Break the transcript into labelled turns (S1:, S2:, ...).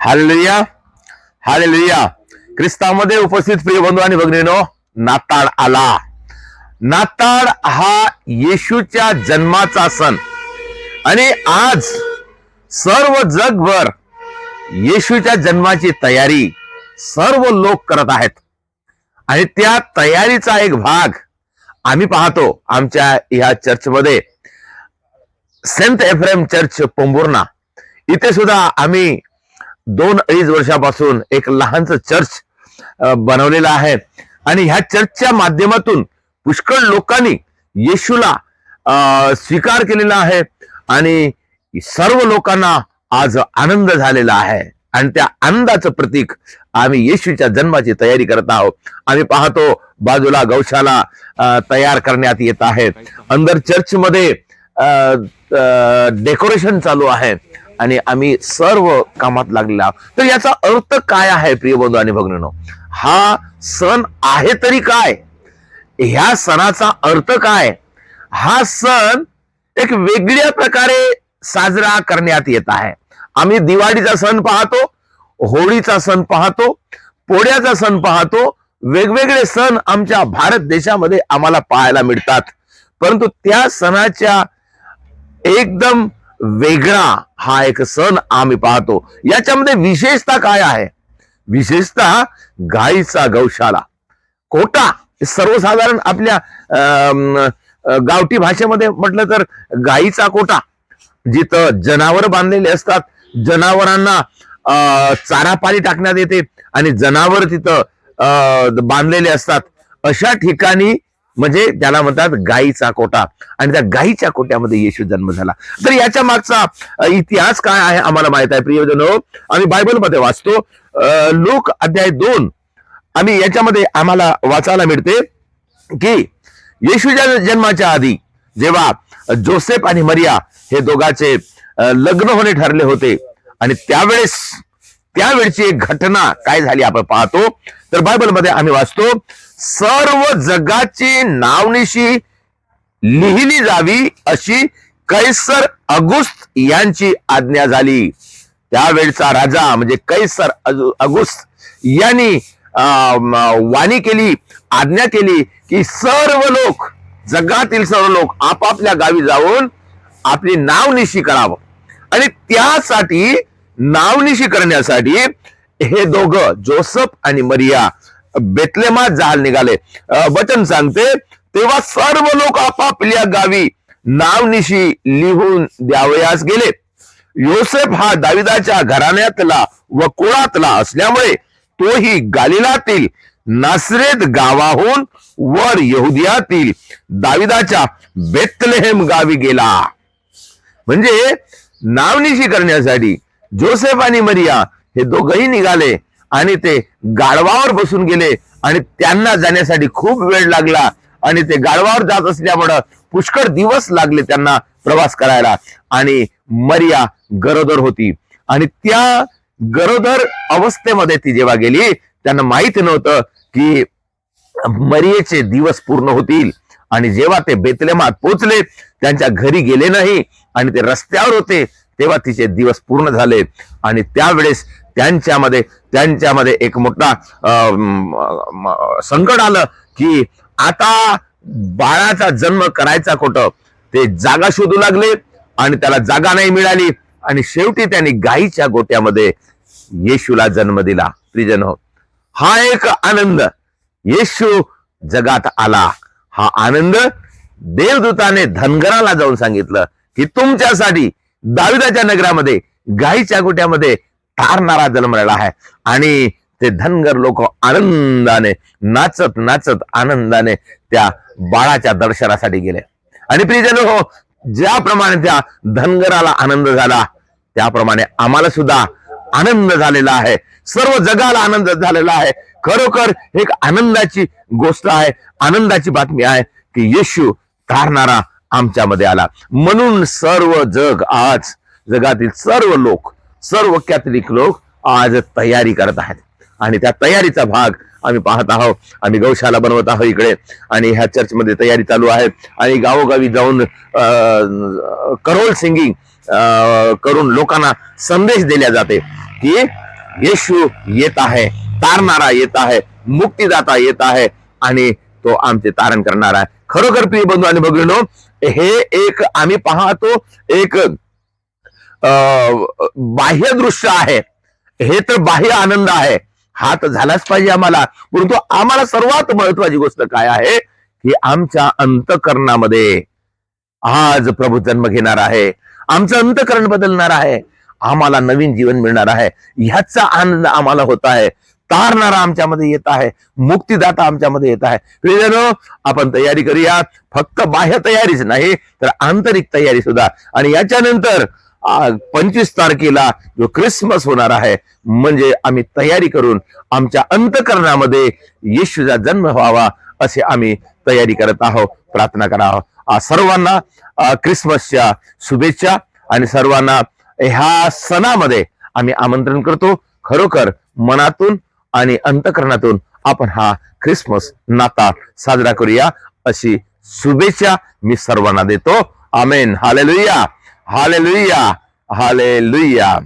S1: Hallelujah, hallelujah. ख्रिस्तामध्ये उपस्थित प्रिय बंधू आणि भगिनीनो, नाताळ आला. नाताळ हा येशूच्या जन्माचा सण आणि आज सर्व जगभर येशूच्या जन्माची तयारी सर्व लोक करत आहेत आणि त्या तयारीचा एक भाग आम्ही पाहतो आमच्या ह्या चर्चमध्ये. सेंट एफ्रेम चर्च पोंभुर्णा इथे सुद्धा आम्ही 2-2.5 वर्षापासून एक लहानचं चर्च बनवलेलं आहे आणि ह्या चर्चच्या माध्यमातून पुष्कळ लोकांनी येशूला स्वीकार केलेला आहे आणि सर्व लोकांना आज आनंद झालेला आहे आणि त्या आनंदाचं प्रतीक आम्ही येशूच्या जन्माची तयारी करत आहोत. आम्ही पाहतो बाजूला गौशाला तयार करण्यात येत आहे, अंदर चर्च मध्ये डेकोरेशन चालू आहे आणि आम्ही सर्व कामात लागलेला आहोत. तर याचा अर्थ काय आहे प्रिय बंधू आणि भगिनींनो? हा सण आहे तरी काय? ह्या सणाचा अर्थ काय? हा सण एक वेगळ्या प्रकारे साजरा करण्यात येत आहे. आम्ही दिवाळीचा सण पाहतो, होळीचा सण पाहतो, पोळ्याचा सण पाहतो. वेगवेगळे सण आमच्या भारत देशामध्ये आम्हाला पाहायला मिळतात, परंतु त्या सणाच्या एकदम वेगळा हा एक सण आम्ही पाहतो. याच्यामध्ये विशेषता काय आहे? विशेषतः गाईचा गौशाला, कोटा. सर्वसाधारण आपल्या गावठी भाषेमध्ये म्हटलं तर गाईचा कोटा, जिथं जनावर बांधलेले असतात, जनावरांना चारा पाणी टाकण्यात येते आणि जनावर तिथं बांधलेले असतात, अशा ठिकाणी म्हणजे त्याला म्हणतात गाईचा कोटा. आणि त्या गाईच्या कोट्यामध्ये येशू जन्म झाला. तर याच्या मागचा इतिहास काय आहे आम्हाला माहित आहे प्रियजनो. आम्ही बायबलमध्ये वाचतो, लूक अध्याय 2. आम्ही याच्यामध्ये आम्हाला वाचायला मिळते की येशूच्या जन्माच्या आधी जेव्हा जोसेफ आणि मरिया हे दोघांचे लग्न होणे ठरले होते आणि त्यावेळची एक घटना काय झाली आपण पाहतो. तर बायबलमध्ये आम्ही वाचतो, सर्व जगाची नावनिशी लिहिली जावी अशी कैसर ऑगस्ट यांची आज्ञा झाली. त्यावेळचा राजा म्हणजे कैसर ऑगस्ट यांनी वाणी केली, आज्ञा केली की सर्व लोक, जगातील सर्व लोक आपापल्या गावी जाऊन आपली नावनिशी करावं. आणि त्यासाठी नावनिशी करण्यासाठी हे दोघं जोसेफ आणि मरिया बेतलेमात जायला निघाले. वचन सांगते, तेव्हा सर्व लोक आपापल्या गावी नावनिशी लिहून द्यावयास गेले. योसेफ हा दाविदाच्या घराण्यातला व कुळातला असल्यामुळे तोही गालिलातील नासरेत गावाहून वर यहुदियातील दाविदाच्या बेतलेहेम गावी गेला. म्हणजे नावनिशी करण्यासाठी जोसेफ आणि मरिया हे दोघही निघाले आणि ते गाढवावर बसून गेले आणि त्यांना जाण्यासाठी खूप वेळ लागला आणि ते गाढवावर जात असल्यामुळं पुष्कळ दिवस लागले त्यांना प्रवास करायला. आणि मरिया गरोदर होती आणि त्या गरोदर अवस्थेमध्ये ती जेव्हा गेली, त्यांना माहित नव्हतं की मरियेचे दिवस पूर्ण होतील. आणि जेव्हा ते बेतलेमात पोहोचले, त्यांच्या घरी गेले नाही आणि ते रस्त्यावर होते, तेव्हा तिचे दिवस पूर्ण झाले. आणि त्यावेळेस त्यांच्यामध्ये एक मोठा संकट आलं की आता बाळाचा जन्म करायचा कुठं? ते जागा शोधू लागले आणि त्याला जागा नाही मिळाली आणि शेवटी त्यांनी गाईच्या गोट्यामध्ये येशूला जन्म दिला. प्रियजनो, हा एक आनंद, येशू जगात आला. हा आनंद देवदूताने धनगराला जाऊन सांगितलं की तुमच्यासाठी दाविदाच्या नगरामध्ये गाईच्या गोट्यामध्ये तारणारा जन्मलेला आहे. आणि ते धनगर लोक आनंदाने नाचत नाचत आनंदाने त्या बाळाच्या दर्शनासाठी गेले. आणि प्रियजनो हो, ज्याप्रमाणे त्या धनगराला आनंद झाला त्याप्रमाणे आम्हाला सुद्धा आनंद झालेला आहे, सर्व जगाला आनंद झालेला आहे. खरोखर एक आनंदाची गोष्ट आहे, आनंदाची बातमी आहे की येशू तारणारा आमच्यामध्ये आला. म्हणून सर्व जग आज, जगातील सर्व लोक, सर्व कॅथलिक लोक आज तयारी करत आहेत आणि त्या तयारीचा भाग आम्ही पाहत आहोत. आम्ही गौशाला बनवत आहोत इकडे आणि ह्या चर्चमध्ये तयारी चालू आहे आणि गावोगावी जाऊन करोल सिंगिंग करून लोकांना संदेश दिला जाते की येशू येत आहे, तारणारा येत आहे, मुक्तीदाता येत आहे आणि तो आमचे तारण करणार आहे. खरोखर प्रिय बंधू आणि भगिनींनो, हे एक आम्ही पाहतो एक बाह्य दृश्य आहे, हे तर बाह्य आनंद आहे, हा तर झालाच पाहिजे आम्हाला. परंतु आम्हाला सर्वात महत्वाची गोष्ट काय आहे की आमच्या अंतःकरणामध्ये आज प्रभू जन्म घेणार आहे, आमचं अंतःकरण बदलणार आहे, आम्हाला नवीन जीवन मिळणार आहे, ह्याचा आनंद आम्हाला होत आहे. तारणारा आमच्यामध्ये येत आहे, मुक्तीदाता आमच्यामध्ये येत आहे. प्रियजनो, आपण तयारी करूया, फक्त बाह्य तयारीच नाही तर आंतरिक तयारी सुद्धा. आणि याच्यानंतर 25 तारखेला जो ख्रिसमस होणार आहे, म्हणजे आम्ही तयारी करून आमच्या अंतःकरणामध्ये येशूचा जन्म व्हावा असे आम्ही तयारी करत आहोत. प्रार्थना करा. सर्वांना ख्रिसमसच्या शुभेच्छा आणि सर्वांना ह्या सणामध्ये आम्ही आमंत्रण करतो. खरोखर मनातून आणि अंतःकरणातून आपण हा ख्रिसमस नाताळ साजरा करूया अशी शुभेच्छा मी सर्वांना देतो. आमेन. Hallelujah, hallelujah, hallelujah.